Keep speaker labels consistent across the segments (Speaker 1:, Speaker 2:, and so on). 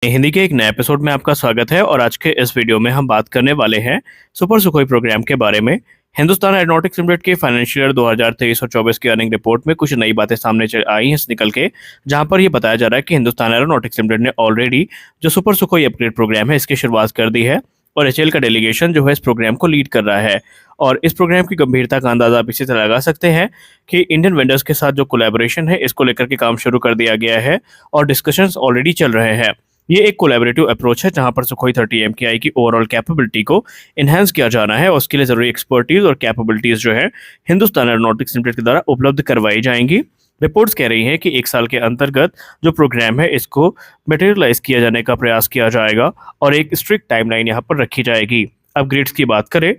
Speaker 1: हिंदी के एक नए एपिसोड में आपका स्वागत है और आज के इस वीडियो में हम बात करने वाले हैं सुपर सुखोई प्रोग्राम के बारे में। हिंदुस्तान एरोनॉटिक्स लिमिटेड के फाइनेंशियल ईयर 2023 और 24 की अर्निंग रिपोर्ट में कुछ नई बातें सामने आई हैं निकल के, जहां पर यह बताया जा रहा है कि हिंदुस्तान एरोनॉटिक्स लिमिटेड ने ऑलरेडी जो सुपर सुखोई अपग्रेड प्रोग्राम है इसकी शुरुआत कर दी है और एचएएल का डेलीगेशन जो है इस प्रोग्राम को लीड कर रहा है। और इस प्रोग्राम की गंभीरता का अंदाजा आप इसी तरह लगा सकते हैं कि इंडियन वेंडर्स के साथ जो कोलैबोरेशन है इसको लेकर के काम शुरू कर दिया गया है और डिस्कशंस ऑलरेडी चल रहे हैं। ये एक कोलैबोरेटिव अप्रोच है जहां पर सुखोई 30 MKI की ओवरऑल कैपेबिलिटी को इनहेंस किया जाना है और उसके लिए जरूरी एक्सपर्टीज और कैपेबिलिटीज जो है हिंदुस्तान एरोनॉटिक्स लिमिटेड के द्वारा उपलब्ध करवाई जाएंगी। रिपोर्ट्स कह रही हैं कि एक साल के अंतर्गत जो प्रोग्राम है इसको मटेरियलाइज किया जाने का प्रयास किया जाएगा और एक स्ट्रिक्ट टाइमलाइन यहाँ पर रखी जाएगी। अपग्रेड्स की बात करें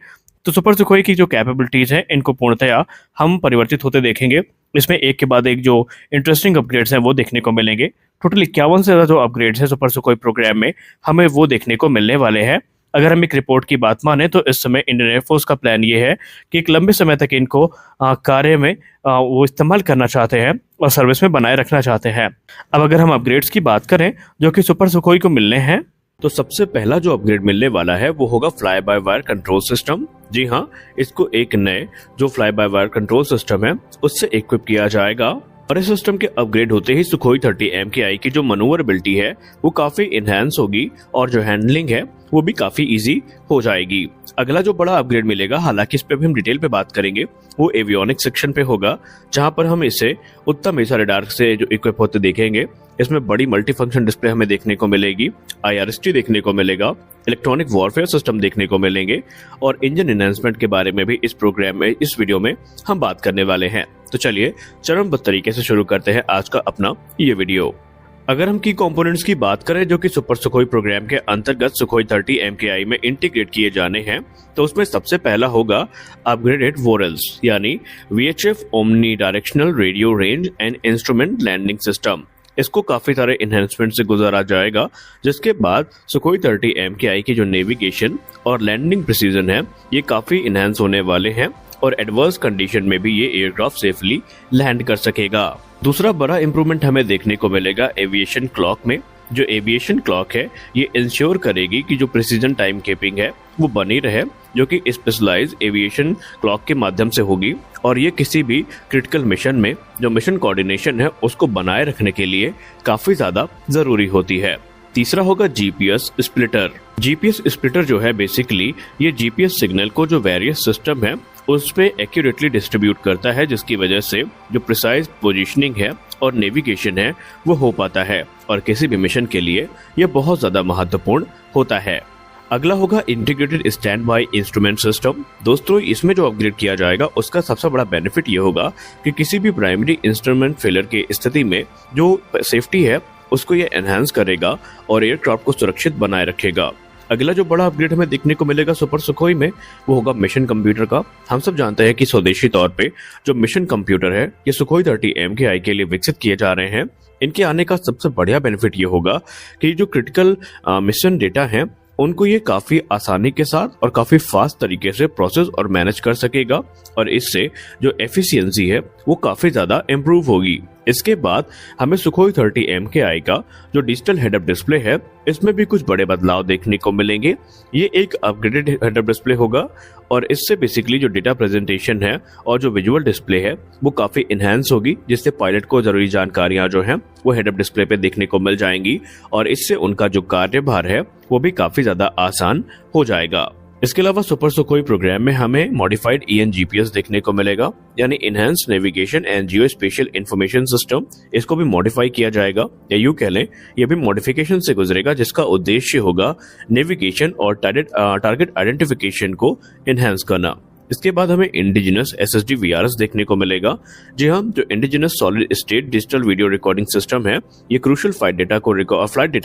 Speaker 1: तो सुपर सुखोई की जो कैपेबिलिटीज हैं इनको पूर्णतया हम परिवर्तित होते देखेंगे। इसमें एक के बाद एक जो इंटरेस्टिंग अपग्रेड्स हैं वो देखने को मिलेंगे। टोटल 51 से ज़्यादा जो अपग्रेड्स हैं सुपर सुखोई प्रोग्राम में हमें वो देखने को मिलने वाले हैं। अगर हम एक रिपोर्ट की बात माने तो इस समय इंडियन एयरफोर्स का प्लान ये है कि एक लंबे समय तक इनको कार्य में वो इस्तेमाल करना चाहते हैं और सर्विस में बनाए रखना चाहते हैं। अब अगर हम अपग्रेड्स की बात करें जो कि सुपर सुखोई को मिलने हैं, तो सबसे पहला जो अपग्रेड मिलने वाला है वो होगा fly by wire control system. जी हाँ, इसको एक नए जो fly by wire control system है उससे इक्विप किया जाएगा और इस सिस्टम के अपग्रेड होते ही सुखोई 30 MKI की जो मनूवरेबिलिटी है वो काफी इनहेंस होगी और जो हैंडलिंग है वो भी काफी इजी हो जाएगी। अगला जो बड़ा अपग्रेड मिलेगा, हालांकि इस पे भी हम डिटेल पे बात करेंगे, वो एवियोनिक्स सेक्शन पे होगा जहां पर हम इसे उत्तम एसा रडार से जो इक्विप होते देखेंगे। इसमें बड़ी मल्टी फंक्शन डिस्प्ले हमें देखने को मिलेगी, IRST देखने को मिलेगा, इलेक्ट्रॉनिक वॉरफेयर सिस्टम देखने को मिलेंगे और इंजन एनहांसमेंट के बारे में भी इस प्रोग्राम में इस वीडियो में हम बात करने वाले हैं। तो चलिए चरणबद्ध तरीके से शुरू करते हैं आज का अपना ये वीडियो। अगर हम की कंपोनेंट्स की बात करें जो कि सुपर सुखोई प्रोग्राम के अंतर्गत सुखोई 30 MKI में इंटीग्रेट किए जाने हैं, तो उसमें सबसे पहला होगा अपग्रेडेड वोरल्स यानी VHF omni directional radio range and instrument landing system. इसको काफी सारे एनहेंसमेंट से गुजारा जाएगा, जिसके बाद सुखोई 30 MKI की जो नेविगेशन और लैंडिंग प्रिसीजन है ये काफी इनहेंस होने वाले हैं और एडवर्स कंडीशन में भी ये एयरक्राफ्ट सेफली लैंड कर सकेगा। दूसरा बड़ा इंप्रूवमेंट हमें देखने को मिलेगा एविएशन क्लॉक में। जो एविएशन क्लॉक है ये इंश्योर करेगी कि जो प्रिसीजन टाइम कीपिंग है वो बनी रहे, जो कि स्पेशलाइज एविएशन क्लॉक के माध्यम से होगी और ये किसी भी क्रिटिकल मिशन में जो मिशन कोऑर्डिनेशन है उसको बनाए रखने के लिए काफी ज्यादा जरूरी होती है। तीसरा होगा GPS स्प्लिटर। GPS स्प्लिटर जो है बेसिकली ये GPS सिग्नल को जो वेरियस सिस्टम है उस पे एक्यूरेटली डिस्ट्रीब्यूट करता है, जिसकी वजह से जो प्रिसाइज पोजीशनिंग है और नेविगेशन है वो हो पाता है और किसी भी मिशन के लिए ये बहुत ज्यादा महत्वपूर्ण होता है। अगला होगा integrated stand by instrument system. दोस्तों, इसमें जो अपग्रेड किया जाएगा उसका सबसे बड़ा बेनिफिट ये होगा कि किसी भी प्राइमरी इंस्ट्रूमेंट फेलियर की स्थिति में जो सेफ्टी है उसको ये एनहांस करेगा और एयरक्राफ्ट को सुरक्षित बनाए रखेगा। अगला जो बड़ा अपग्रेड हमें देखने को मिलेगा सुपर सुखोई में वो होगा मिशन कंप्यूटर का। हम सब जानते हैं कि स्वदेशी तौर पे जो मिशन कंप्यूटर है ये सुखोई 30 MKI के लिए विकसित किए जा रहे हैं। इनके आने का सबसे बढ़िया बेनिफिट ये होगा कि जो क्रिटिकल मिशन डेटा है उनको ये काफी आसानी के साथ और काफी फास्ट तरीके से प्रोसेस और मैनेज कर सकेगा और इससे जो एफिशिएंसी है वो काफी ज्यादा इम्प्रूव होगी। इसके बाद हमें सुखोई 30 MKI का जो डिजिटल हेड अप डिस्प्ले है इसमें भी कुछ बड़े बदलाव देखने को मिलेंगे। ये एक अपग्रेडेड हेड अप डिस्प्ले होगा और इससे बेसिकली जो डेटा प्रेजेंटेशन है और जो विजुअल डिस्प्ले है वो काफी इनहेंस होगी, जिससे पायलट को जरूरी जानकारियां जो हैं वो हेड अप डिस्प्ले पे देखने को मिल जाएंगी और इससे उनका जो कार्यभार है वो भी काफी ज्यादा आसान हो जाएगा। इसके अलावा सुपर सुखोई प्रोग्राम में हमें मॉडिफाइड EN-GPS देखने को मिलेगा यानी enhance navigation and Jio special information system. इसको भी मॉडिफाई किया जाएगा या यूं कह लें ये भी मॉडिफिकेशन से गुजरेगा, जिसका उद्देश्य होगा नेविगेशन और टारगेट आइडेंटिफिकेशन को इनहेंस करना। इसके बाद हमें इंडिजिनस SSD VRS देखने को मिलेगा। जी हाँ, जो indigenous solid state digital video recording system है ये क्रूशियल फ्लाइट डेटा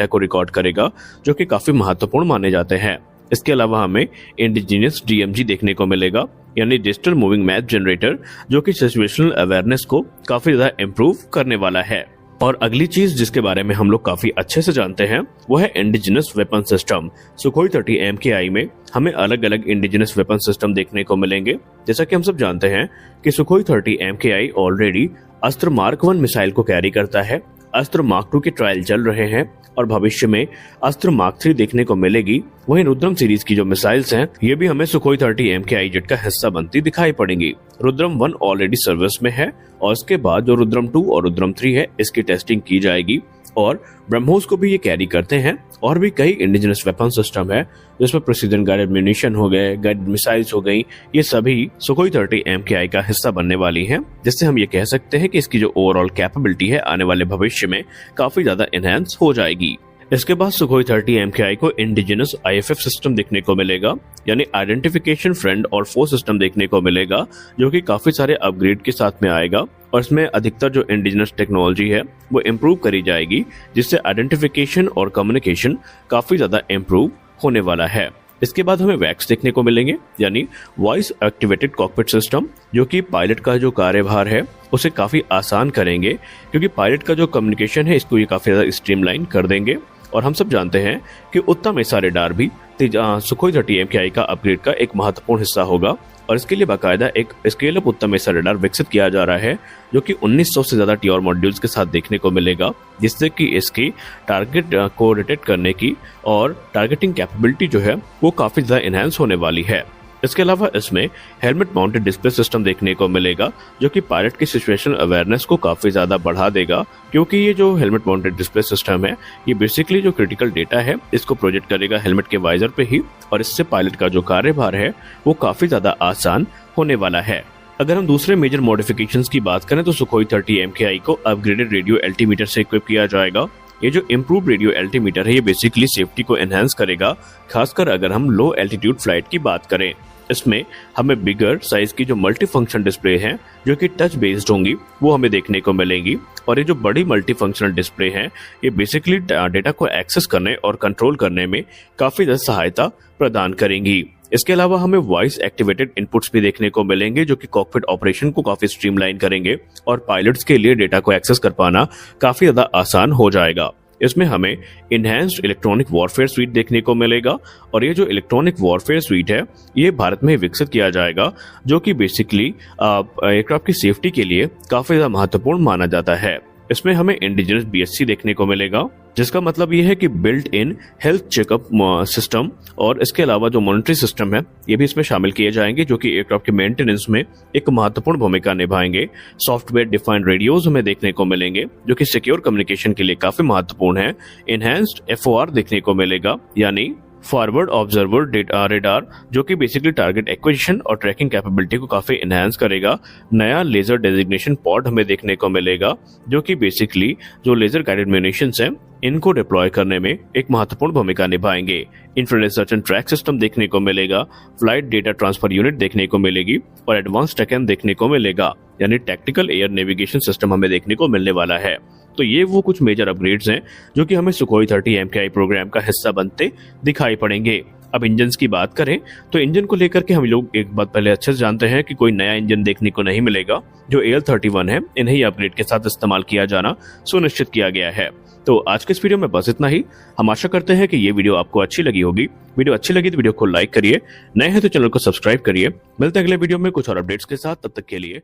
Speaker 1: को रिकॉर्ड करेगा, जो कि काफी महत्वपूर्ण माने जाते हैं। इसके अलावा हमें इंडिजिनियस DMG देखने को मिलेगा यानी डिजिटल मूविंग मैप जनरेटर, जो कि सिचुएशनल अवेयरनेस को काफी ज्यादा इम्प्रूव करने वाला है। और अगली चीज जिसके बारे में हम लोग काफी अच्छे से जानते हैं वो है indigenous weapon system. Sukhoi 30 MKI में हमें अलग अलग इंडिजिनस वेपन सिस्टम देखने को मिलेंगे। जैसा कि हम सब जानते हैं कि सुखोई 30 MKI ऑलरेडी अस्त्र मार्क 1 मिसाइल को कैरी करता है अस्त्र मार्क 2 के ट्रायल चल रहे हैं और भविष्य में अस्त्र मार्क 3 देखने को मिलेगी। वहीं रुद्रम सीरीज की जो मिसाइल्स हैं ये भी हमें सुखोई 30 MKI का हिस्सा बनती दिखाई पड़ेंगी। रुद्रम 1 ऑलरेडी सर्विस में है और इसके बाद जो रुद्रम 2 और रुद्रम 3 है इसकी टेस्टिंग की जाएगी और ब्रह्मोस को भी ये कैरी करते हैं। और भी कई इंडिजिनस वेपन सिस्टम है जिसमें प्रिसीजन गाइडेड म्यूनिशन हो गए, गाइडेड मिसाइल्स हो गई, ये सभी सुखोई 30 MKI का हिस्सा बनने वाली हैं, जिससे हम ये कह सकते हैं कि इसकी जो ओवरऑल कैपेबिलिटी है आने वाले भविष्य में काफी ज्यादा एनहांस हो जाएगी। इसके बाद सुखोई 30 MKI को इंडिजिनस IFF सिस्टम देखने को मिलेगा, यानी आइडेंटिफिकेशन फ्रेंड और फो सिस्टम देखने को मिलेगा, जो कि काफी सारे अपग्रेड के साथ में आएगा और इसमें अधिकतर जो इंडिजिनस टेक्नोलॉजी है वो इम्प्रूव करी जाएगी, जिससे आइडेंटिफिकेशन और कम्युनिकेशन काफी ज्यादा इम्प्रूव होने वाला है। इसके बाद हमें वैक्स देखने को मिलेंगे, यानी वॉइस एक्टिवेटेड कॉकपिट सिस्टम, जो कि पायलट का जो कार्यभार है उसे काफी आसान करेंगे, क्योंकि पायलट का जो कम्युनिकेशन है इसको ये काफी ज्यादा स्ट्रीमलाइन कर देंगे। और हम सब जानते हैं कि उत्तम एसा रेडार भी सुखोई 30 MKI का अपग्रेड का एक महत्वपूर्ण हिस्सा होगा और इसके लिए बाकायदा एक स्केल अप उत्तम एसा रेडार विकसित किया जा रहा है, जो कि 1900 से ज्यादा टीआर मॉड्यूल्स के साथ देखने को मिलेगा, जिससे कि इसकी टारगेट को डिटेक्ट करने की और टारगेटिंग कैपेबिलिटी जो है वो काफी ज्यादा एनहांस होने वाली है। इसके अलावा इसमें हेलमेट माउंटेड डिस्प्ले सिस्टम देखने को मिलेगा, जो कि पायलट की सिचुएशनल अवेयरनेस को काफी ज्यादा बढ़ा देगा, क्योंकि ये जो हेलमेट माउंटेड डिस्प्ले सिस्टम है ये बेसिकली जो क्रिटिकल डेटा है इसको प्रोजेक्ट करेगा हेलमेट के वाइजर पे ही और इससे पायलट का जो कार्यभार है वो काफी ज्यादा आसान होने वाला है। अगर हम दूसरे मेजर मॉडिफिकेशंस की बात करें तो सुखोई 30 MKI को अपग्रेडेड रेडियो एल्टीमीटर से इक्विप किया जाएगा। ये जो इम्प्रूव रेडियो एल्टीमीटर है ये बेसिकली सेफ्टी को एनहांस करेगा, खासकर अगर हम लो एल्टीट्यूड फ्लाइट की बात करें। इसमें हमें बिगर साइज की जो मल्टी फंक्शन डिस्प्ले हैं जो कि टच बेस्ड होंगी वो हमें देखने को मिलेंगी और ये जो बड़ी मल्टी फंक्शनल डिस्प्ले हैं ये बेसिकली डेटा को एक्सेस करने और कंट्रोल करने में काफी ज्यादा सहायता प्रदान करेंगी। इसके अलावा हमें वॉइस एक्टिवेटेड इनपुट्स भी देखने को मिलेंगे, जो कि कॉकपिट ऑपरेशन को काफी स्ट्रीमलाइन करेंगे और पायलट्स के लिए डेटा को एक्सेस कर पाना काफी ज्यादा आसान हो जाएगा। इसमें हमें इनहैंस्ड इलेक्ट्रॉनिक वॉरफेयर स्वीट देखने को मिलेगा और ये जो इलेक्ट्रॉनिक वॉरफेयर स्वीट है ये भारत में विकसित किया जाएगा, जो कि बेसिकली एयरक्राफ्ट की सेफ्टी के लिए काफी ज्यादा महत्वपूर्ण माना जाता है। इसमें हमें इंडिजिनस BSC देखने को मिलेगा, जिसका मतलब ये है कि built in health checkup system और इसके अलावा जो मॉनिटरी सिस्टम है ये भी इसमें शामिल किए जाएंगे, जो कि एयरक्राफ्ट के मेंटेनेंस में एक महत्वपूर्ण भूमिका निभाएंगे। सॉफ्टवेयर डिफाइंड रेडियोज हमें देखने को मिलेंगे, जो कि सिक्योर कम्युनिकेशन के लिए काफी महत्वपूर्ण है। इनहैंस्ड FOR देखने को मिलेगा, यानी फॉरवर्ड ऑब्जर्वर डेटा रेडार, जो कि बेसिकली टारगेट एक्विजिशन और ट्रैकिंग कैपेबिलिटी को काफी एनहांस करेगा। नया लेजर डेजिग्नेशन पॉड हमें देखने को मिलेगा, जो कि बेसिकली जो लेजर गाइडेड म्यूनिशंस हैं इनको डिप्लॉय करने में एक महत्वपूर्ण भूमिका निभाएंगे। Infrared search and track system देखने को मिलेगा, फ्लाइट डेटा ट्रांसफर यूनिट देखने को मिलेगी और एडवांस टेकन देखने को मिलेगा, यानी टैक्टिकल एयर नेविगेशन सिस्टम हमें देखने को मिलने वाला है। तो ये वो कुछ मेजर अपग्रेड्स हैं जो कि हमें सुखोई 30 MKI प्रोग्राम का हिस्सा बनते दिखाई पड़ेंगे। अब इंजन की बात करें तो इंजन को लेकर के हम लोग एक बात पहले अच्छे से जानते हैं कि कोई नया इंजन देखने को नहीं मिलेगा। जो AL-31 है इन्हें ही अपग्रेड के साथ इस्तेमाल किया जाना सुनिश्चित किया गया है। तो आज के इस वीडियो में बस इतना ही। हम आशा करते हैं कि ये वीडियो आपको अच्छी लगी होगी। वीडियो अच्छी लगी तो वीडियो को लाइक करिए, नए हैं तो चैनल को सब्सक्राइब करिए। मिलते हैं अगले वीडियो में कुछ और अपडेट्स के साथ, तब तक के लिए